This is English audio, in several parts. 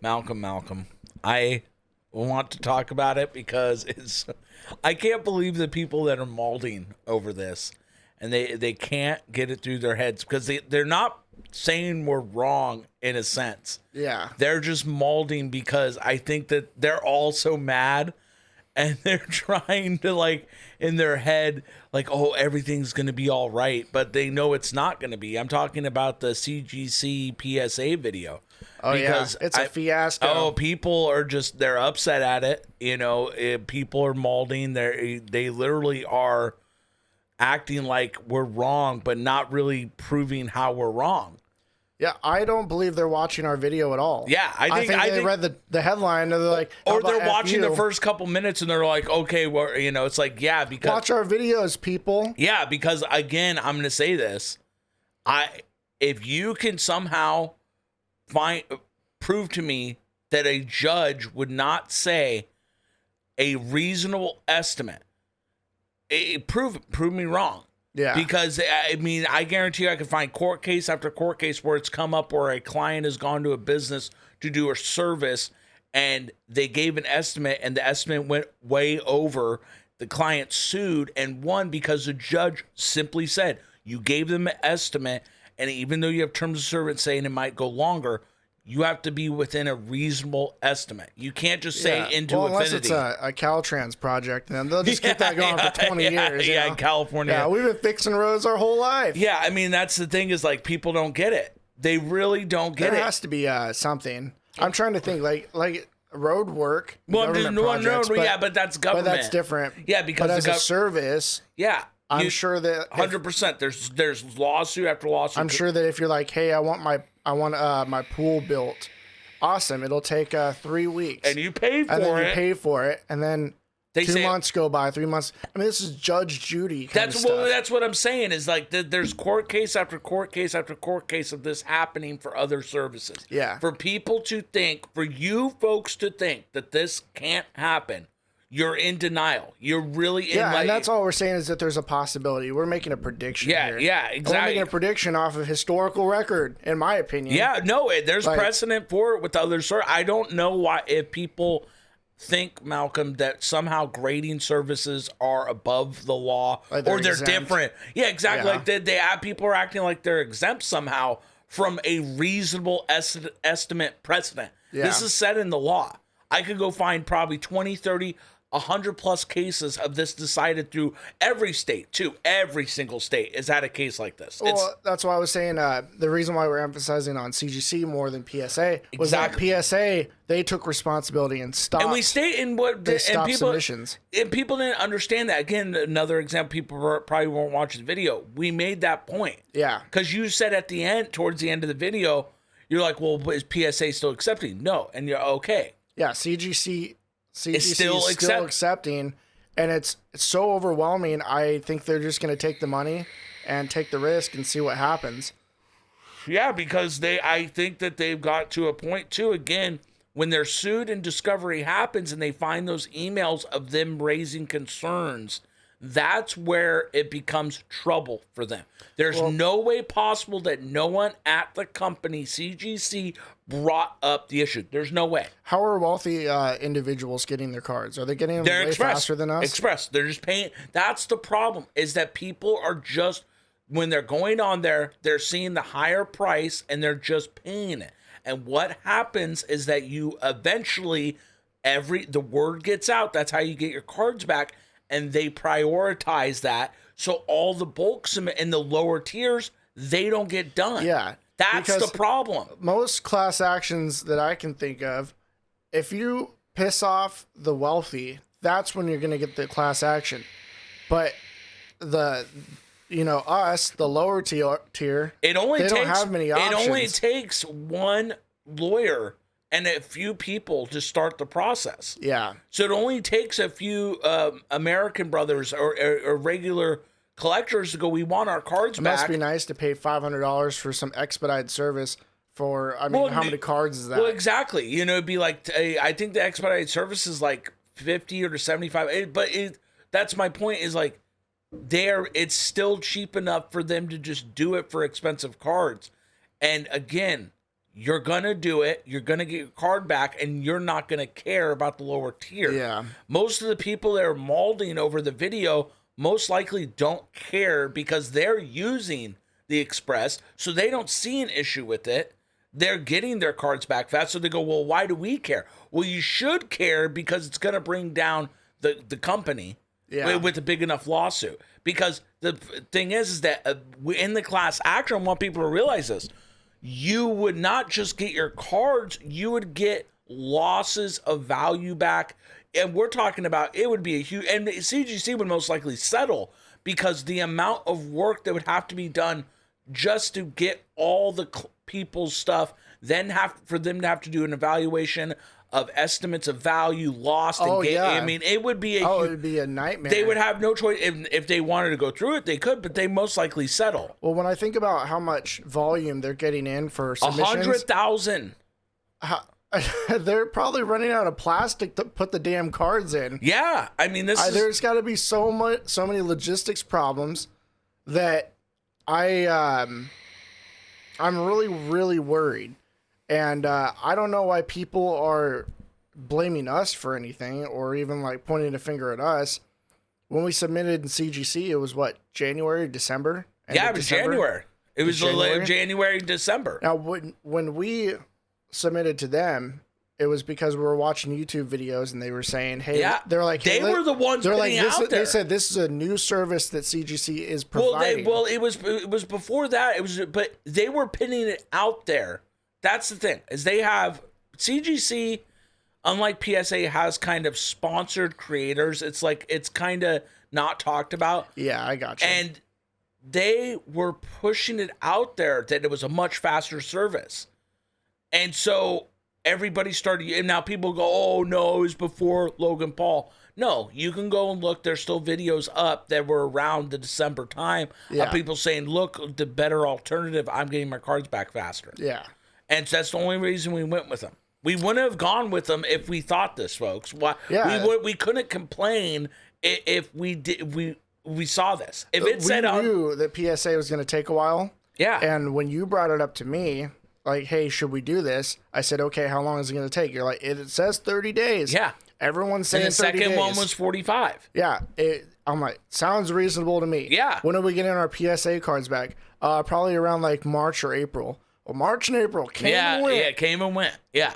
Malcolm. I want to talk about it because I can't believe the people that are malding over this, and they can't get it through their heads because they're not saying we're wrong in a sense. Yeah. They're just malding because I think that they're all so mad, and they're trying to, like, in their head, like, oh, everything's going to be all right, but they know it's not going to be. I'm talking about the CGC PSA video. Oh, because yeah. It's a fiasco. Oh, people are just, they're upset at it. You know, people are malding. They literally are acting like we're wrong, but not really proving how we're wrong. Yeah, I don't believe they're watching our video at all. Yeah, I think they read the headline and they're like, or they're watching the first couple minutes and they're like, okay, well, you know, it's like, yeah, because watch our videos, people. Yeah, because again, I'm going to say this: if you can somehow prove to me that a judge would not say a reasonable estimate, prove me wrong. Yeah. Because, I mean, I guarantee you I can find court case after court case where it's come up where a client has gone to a business to do a service and they gave an estimate and the estimate went way over. The client sued and won because the judge simply said, you gave them an estimate, and even though you have terms of service saying it might go longer, you have to be within a reasonable estimate. You can't just say into unless infinity. It's a Caltrans project, then they'll just keep that going for 20 years. Yeah, you know? California. Yeah, we've been fixing roads our whole life. Yeah, I mean, that's the thing is, like, people don't get it. They really don't get it. There has to be something. I'm trying to think, like road work. Well, but that's government. But that's different. Yeah, because as a service. Yeah. I'm sure that 100%. There's lawsuit after lawsuit. I'm sure that if you're like, hey, I want my pool built. Awesome. It'll take 3 weeks. And you pay for it. And then you pay for it. And then 2 months go by, 3 months. I mean, this is Judge Judy kind of stuff. That's what I'm saying is like there's court case after court case after court case of this happening for other services. Yeah. For people to think, for you folks to think that this can't happen, you're in denial. You're really in. Yeah, and that's all we're saying is that there's a possibility. We're making a prediction here. Yeah, exactly. We're making a prediction off of historical record, in my opinion. Yeah, no, there's precedent for it with others. I don't know why, if people think, Malcolm, that somehow grading services are above the law or they're exempt. Different. Yeah, exactly. Yeah. Like people are acting like they're exempt somehow from a reasonable estimate precedent. Yeah. This is set in the law. I could go find probably 20, 30, 100 plus cases of this decided through every state, too. Every single state has had a case like this. Well, that's why I was saying the reason why we're emphasizing on CGC more than PSA was that PSA, they took responsibility and stopped. And we state in what they stopped submissions. And people didn't understand that. Again, another example, people probably won't watch the video. We made that point. Yeah. Because you said at the end, towards the end of the video, you're like, well, is PSA still accepting? No. And you're okay. Yeah, CGC is still accepting, and it's so overwhelming. I think they're just going to take the money and take the risk and see what happens. Yeah, because I think that they've got to a point too. Again, when they're sued and discovery happens, and they find those emails of them raising concerns, that's where it becomes trouble for them. There's no way possible that no one at the company, CGC, brought up the issue. There's no way. How are wealthy individuals getting their cards? Are they getting them way faster than us? Express. They're just paying. That's the problem, is that people are just, when they're going on there, they're seeing the higher price and they're just paying it. And what happens is that you eventually, the word gets out. That's how you get your cards back. And they prioritize that. So all the bulk submit in the lower tiers, they don't get done. Yeah. That's the problem. Most class actions that I can think of, if you piss off the wealthy, that's when you're going to get the class action. But us, the lower tier, they don't have many options. It only takes one lawyer and a few people to start the process. Yeah. So it only takes a few American brothers or regular collectors to go, we want our cards back. It must be nice to pay $500 for some expedited service for, how many cards is that? Well, exactly. It'd be like, I think the expedited service is like 50 or 75. But that's my point, is like, it's still cheap enough for them to just do it for expensive cards. And again, you're going to do it, you're going to get your card back, and you're not going to care about the lower tier. Yeah. Most of the people that are mauling over the video most likely don't care because they're using the Express, so they don't see an issue with it. They're getting their cards back fast, so they go, well, why do we care? Well, you should care because it's going to bring down the company with a big enough lawsuit. Because the thing is that in the class action, I want people to realize this. You would not just get your cards, you would get losses of value back. And we're talking about, it would be a huge, and CGC would most likely settle because the amount of work that would have to be done just to get all the people's stuff, then for them to have to do an evaluation of estimates of value lost. I mean, it would be it would be a nightmare. They would have no choice. If they wanted to go through it, they could, but they most likely settle. Well, when I think about how much volume they're getting in for submissions, 100,000. They're probably running out of plastic to put the damn cards in. Yeah, I mean, there's got to be so many logistics problems that I'm really, really worried. And I don't know why people are blaming us for anything or even like pointing a finger at us. When we submitted in CGC, it was what, January, December? Yeah, it was January. It was January, December. Now, when we submitted to them, it was because we were watching YouTube videos and they were saying, hey, they're like, hey, they were the ones putting out there. They said this is a new service that CGC is providing. Well, it was before that. But they were putting it out there. That's the thing, is they have CGC, unlike PSA, has kind of sponsored creators. It's like, it's kind of not talked about. Yeah, I got you. And they were pushing it out there that it was a much faster service. And so everybody started, and now people go, oh no, it was before Logan Paul. No, you can go and look. There's still videos up that were around the December time of people saying, look, the better alternative, I'm getting my cards back faster. Yeah. And so that's the only reason we went with them. We wouldn't have gone with them if we thought this, folks. Why? Yeah. We couldn't complain if we did. We saw this. If it said we knew that PSA was going to take a while. Yeah. And when you brought it up to me, like, hey, should we do this? I said, okay, how long is it going to take? You're like, it says 30 days. Yeah. Everyone's saying 30 days. And the second one was 45. Yeah. I'm like, sounds reasonable to me. Yeah. When are we getting our PSA cards back? Probably around like March or April. Well, March and April came and went. Yeah, came and went. Yeah.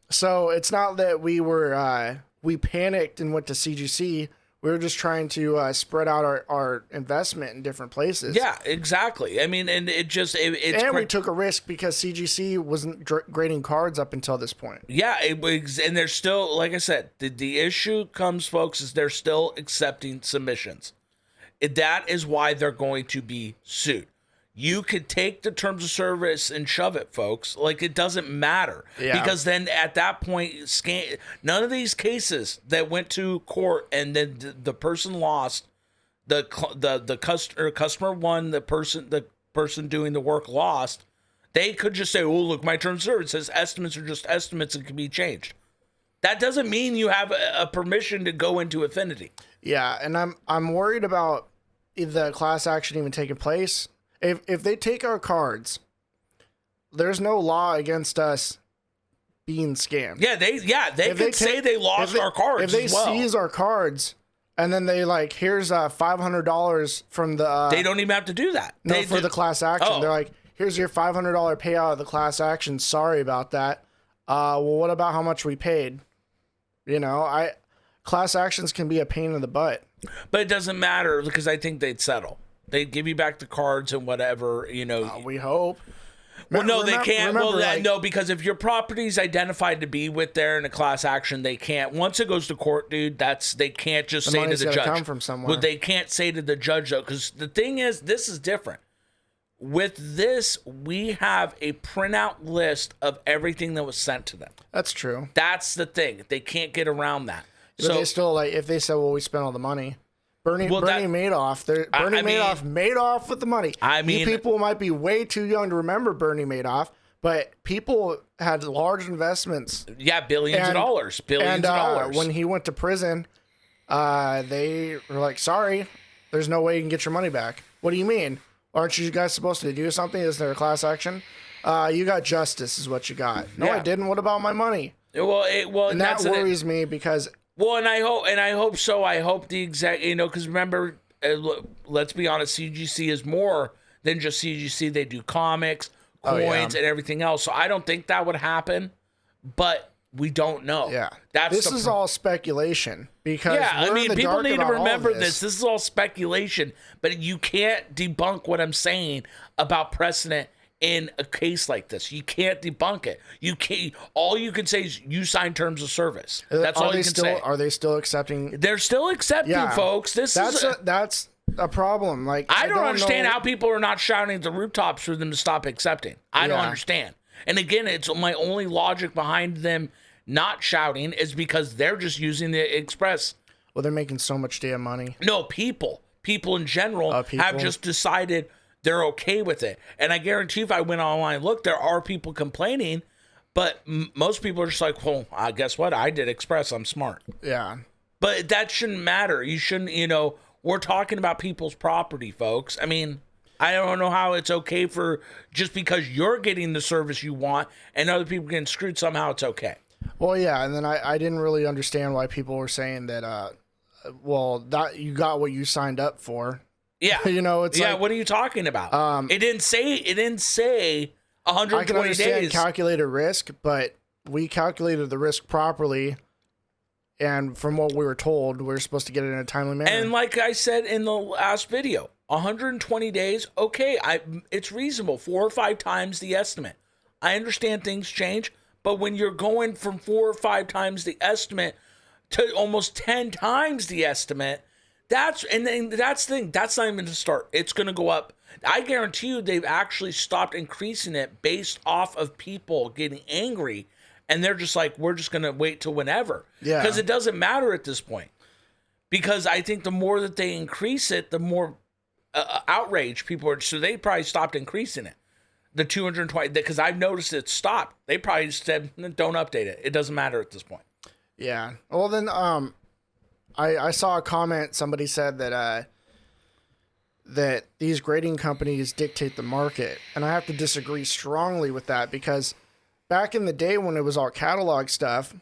So it's not that we panicked and went to CGC. We were just trying to spread out our investment in different places. Yeah, exactly. I mean, and we took a risk because CGC wasn't grading cards up until this point. Yeah, and they're still, like I said, the issue comes, folks, is they're still accepting submissions. That is why they're going to be sued. You could take the terms of service and shove it, folks. Like, it doesn't matter. Yeah. Because then at that point, none of these cases that went to court and then the person lost, the customer won, the person doing the work lost, they could just say, oh, look, my terms of service says estimates are just estimates and can be changed. That doesn't mean you have a permission to go into affinity. Yeah, and I'm worried about the class action even taking place. If they take our cards, there's no law against us being scammed. Yeah, they could say they lost our cards. If they seize our cards and then they like, here's $500 from the they don't even have to do that. For the class action. Oh. They're like, here's your $500 payout of the class action. Sorry about that. Well, what about how much we paid? You know, class actions can be a pain in the butt. But it doesn't matter because I think they'd settle. They'd give you back the cards and whatever, you know. We hope. Well, no, they can't. No, because if your property's identified to be with there in a class action, they can't. Once it goes to court, dude, they can't just say to the judge. Come from somewhere. Well, they can't say to the judge, though, because the thing is, this is different. With this, we have a printout list of everything that was sent to them. That's true. That's the thing. They can't get around that. But they still, like, if they said, well, we spent all the money. Bernie Madoff. Madoff made off with the money. I mean, you people might be way too young to remember Bernie Madoff, but people had large investments. Yeah, billions of dollars. Billions of dollars. When he went to prison, they were like, sorry, there's no way you can get your money back. What do you mean? Aren't you guys supposed to do something? Is there a class action? You got justice is what you got. No, I didn't. What about my money? And that worries me because. Well, and I hope so. I hope the exact, because remember, let's be honest, CGC is more than just CGC. They do comics, coins, and everything else. So I don't think that would happen, but we don't know. Yeah, this is all speculation because people need to remember this. This is all speculation, but you can't debunk what I'm saying about precedent in a case like this. You can't debunk it. You can't. All you can say is you signed terms of service. That's all you can say. Are they still accepting? They're still accepting, folks. That's a problem. Like I don't understand how people are not shouting at the rooftops for them to stop accepting. I don't understand. And again, it's my only logic behind them not shouting is because they're just using the express. Well, they're making so much damn money. No, people in general have just decided they're okay with it. And I guarantee if I went online, look, there are people complaining, but most people are just like, well, guess what? I did express. I'm smart. Yeah. But that shouldn't matter. You shouldn't, we're talking about people's property, folks. I mean, I don't know how it's okay for just because you're getting the service you want and other people getting screwed, somehow it's okay. Well, yeah. And then I didn't really understand why people were saying that, that you got what you signed up for. Yeah. It's like, what are you talking about? It didn't say 120 I can understand days. Calculated risk, but we calculated the risk properly. And from what we were told, we were supposed to get it in a timely manner. And like I said in the last video, 120 days, okay, it's reasonable. 4 or 5 times the estimate. I understand things change, but when you're going from 4 or 5 times the estimate to almost 10 times the estimate, that's the thing. That's not even the start. It's going to go up. I guarantee you they've actually stopped increasing it based off of people getting angry. And they're just like, we're just going to wait till whenever. Yeah. Because it doesn't matter at this point. Because I think the more that they increase it, the more outraged people are. So they probably stopped increasing it. The 220, because I've noticed it stopped. They probably said, don't update it. It doesn't matter at this point. Yeah. Well, then I saw a comment. Somebody said that that these grading companies dictate the market. And I have to disagree strongly with that because back in the day when it was all catalog stuff,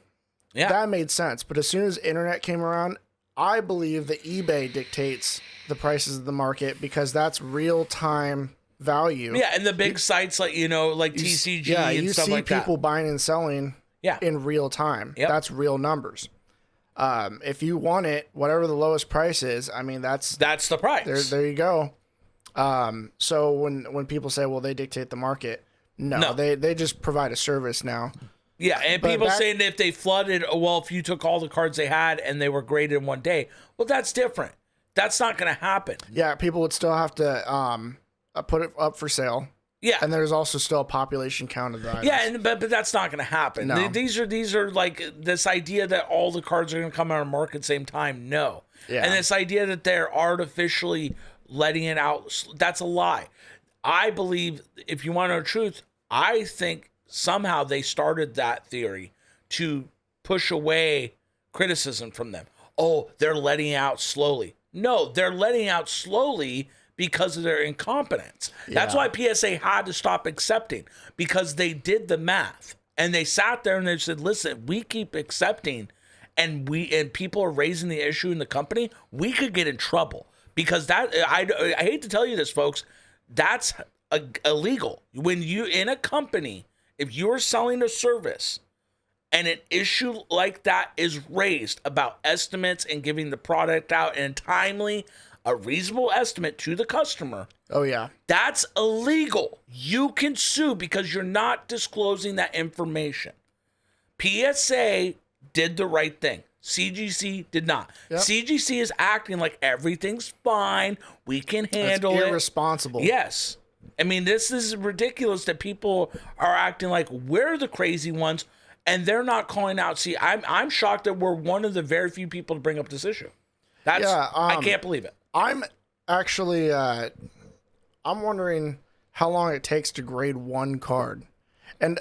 that made sense. But as soon as internet came around, I believe that eBay dictates the prices of the market because that's real-time value. Yeah, and the big sites like, like TCG and stuff like that. You see people buying and selling in real time. Yep. That's real numbers. If you want it, whatever the lowest price is, I mean, that's the price. There you go. So when people say, well, they dictate the market, no. They just provide a service now. Yeah, and people saying that if they flooded, if you took all the cards they had and they were graded in one day, well, that's different. That's not going to happen. Yeah, people would still have to put it up for sale. Yeah, and there's also still a population count of the items. Yeah, but that's not going to happen. No. These are like this idea that all the cards are going to come out on the market at the same time. No. Yeah. And this idea that they're artificially letting it out, that's a lie. I believe, if you want to know the truth, I think somehow they started that theory to push away criticism from them. Oh, they're letting out slowly. No, they're letting out slowly because of their incompetence. Yeah. That's why PSA had to stop accepting, because they did the math and they sat there and they said, listen, we keep accepting and people are raising the issue in the company, we could get in trouble, because that I hate to tell you this, folks, that's illegal. When you in a company, if you're selling a service and an issue like that is raised about estimates and giving the product out in timely, a reasonable estimate to the customer. Oh, yeah. That's illegal. You can sue because you're not disclosing that information. PSA did the right thing. CGC did not. Yep. CGC is acting like everything's fine. We can handle it. Irresponsible. Yes. I mean, this is ridiculous that people are acting like we're the crazy ones and they're not calling out. See, I'm shocked that we're one of the very few people to bring up this issue. I can't believe it. I'm actually, I'm wondering how long it takes to grade one card. And,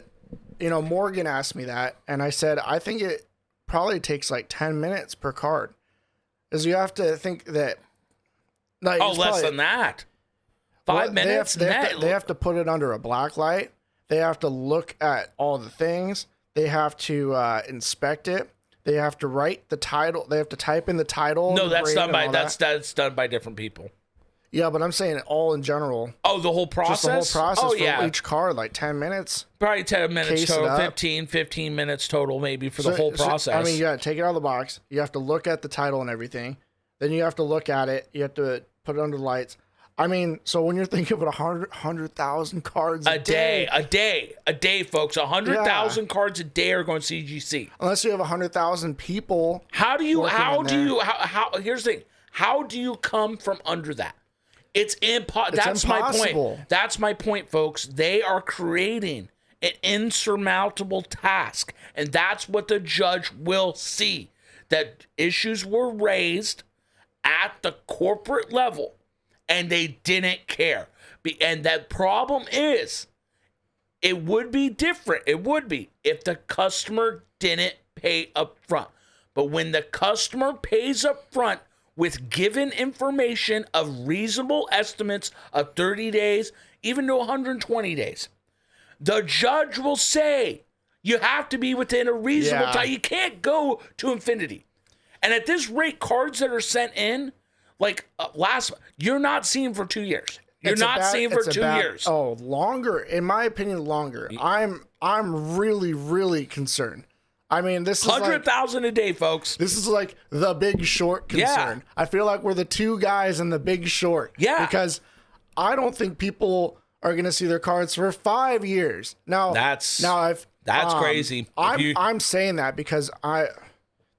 Morgan asked me that, and I said, I think it probably takes like 10 minutes per card. Because you have to think that... less than that. 5 minutes? They have to put it under a black light. They have to look at all the things. They have to inspect it. They have to write the title. They have to type in the title. No, that's done by that's done by different people. Yeah, but I'm saying all in general. Oh, the whole process? Just the whole process for each card, like 10 minutes. Probably 10 minutes total, 15 minutes total maybe for the whole process. I mean, you got to take it out of the box. You have to look at the title and everything. Then you have to look at it. You have to put it under the lights. I mean, so when you're thinking about 100,000 cards a day, folks, 100,000 cards a day are going CGC. Unless you have 100,000 people. Here's the thing. How do you come from under that? It's impossible. That's my point. That's my point, folks. They are creating an insurmountable task, and that's what the judge will see. That issues were raised at the corporate level, and they didn't care. And that problem is, it would be different. It would be if the customer didn't pay up front. But when the customer pays up front, with given information of reasonable estimates of 30 days, even to 120 days, the judge will say you have to be within a reasonable time. You can't go to infinity. And at this rate, cards that are sent in, like you're not seeing for 2 years. You're not seeing for 2 years. Oh, longer. In my opinion, longer. I'm really, really concerned. I mean, this is 100,000 a day, folks. This is like the Big Short concern. Yeah. I feel like we're the two guys in the Big Short. Yeah. Because I don't think people are going to see their cards for 5 years. Now, that's crazy. I'm saying that because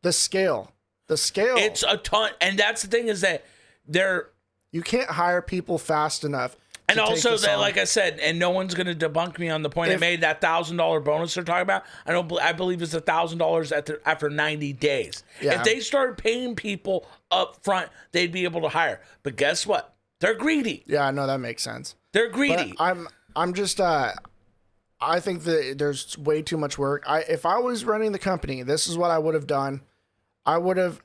the scale. It's a ton. And that's the thing is that you can't hire people fast enough. And also that, like I said, and no one's going to debunk me on the point I made, that $1,000 bonus they're talking about. I believe it's $1,000 after 90 days. Yeah. If they started paying people up front, they'd be able to hire. But guess what? They're greedy. Yeah, I know that makes sense. They're greedy. But I'm just I think that there's way too much work. If I was running the company, this is what I would have done. I would have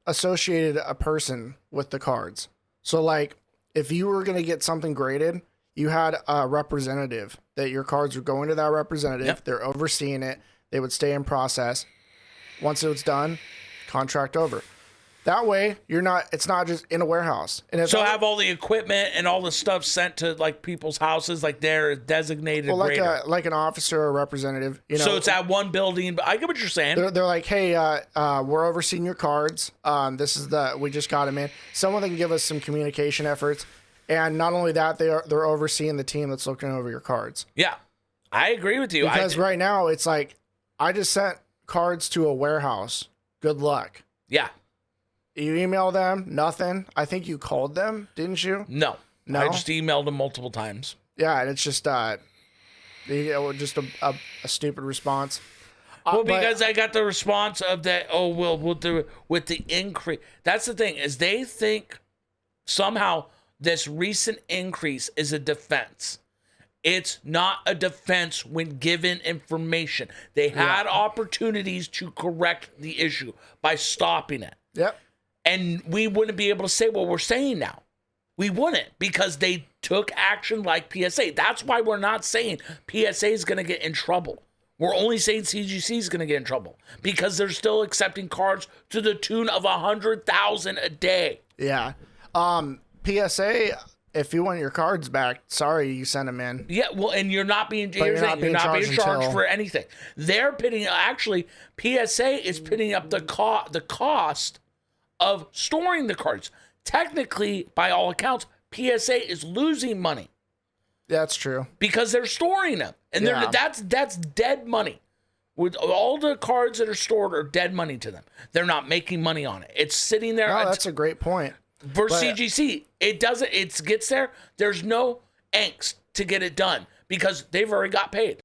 associated a person with the cards. So, like, if you were going to get something graded, you had a representative that your cards were going to that representative. Yep. They're overseeing it. They would stay in process. Once it was done, contract over. That way, it's not just in a warehouse. And so have all the equipment and all the stuff sent to like people's houses, like they're designated. Well, like an officer or representative. So it's at one building. But I get what you're saying. They're like, hey, we're overseeing your cards. We just got them in. Someone that can give us some communication efforts, and not only that, they're overseeing the team that's looking over your cards. Yeah, I agree with you. Because right now it's like, I just sent cards to a warehouse. Good luck. Yeah. You email them, nothing. I think you called them, didn't you? No. I just emailed them multiple times. Yeah, and it's just just a stupid response. Well, because I got the response of that, we'll do it with the increase. That's the thing, is they think somehow this recent increase is a defense. It's not a defense when given information. They had opportunities to correct the issue by stopping it. Yep. And we wouldn't be able to say what we're saying now. We wouldn't, because they took action like PSA. That's why we're not saying PSA is going to get in trouble. We're only saying CGC is going to get in trouble because they're still accepting cards to the tune of 100,000 a day. Yeah. PSA, if you want your cards back, sorry you sent them in. Yeah, well, and you're not being charged for anything. They're pitting, actually, PSA is pitting up the cost of storing the cards. Technically, by all accounts, PSA is losing money. That's true. Because they're storing them. And that's dead money. With all the cards that are stored are dead money to them. They're not making money on it. It's sitting there. No, that's a great point. For CGC, it gets there. There's no angst to get it done because they've already got paid.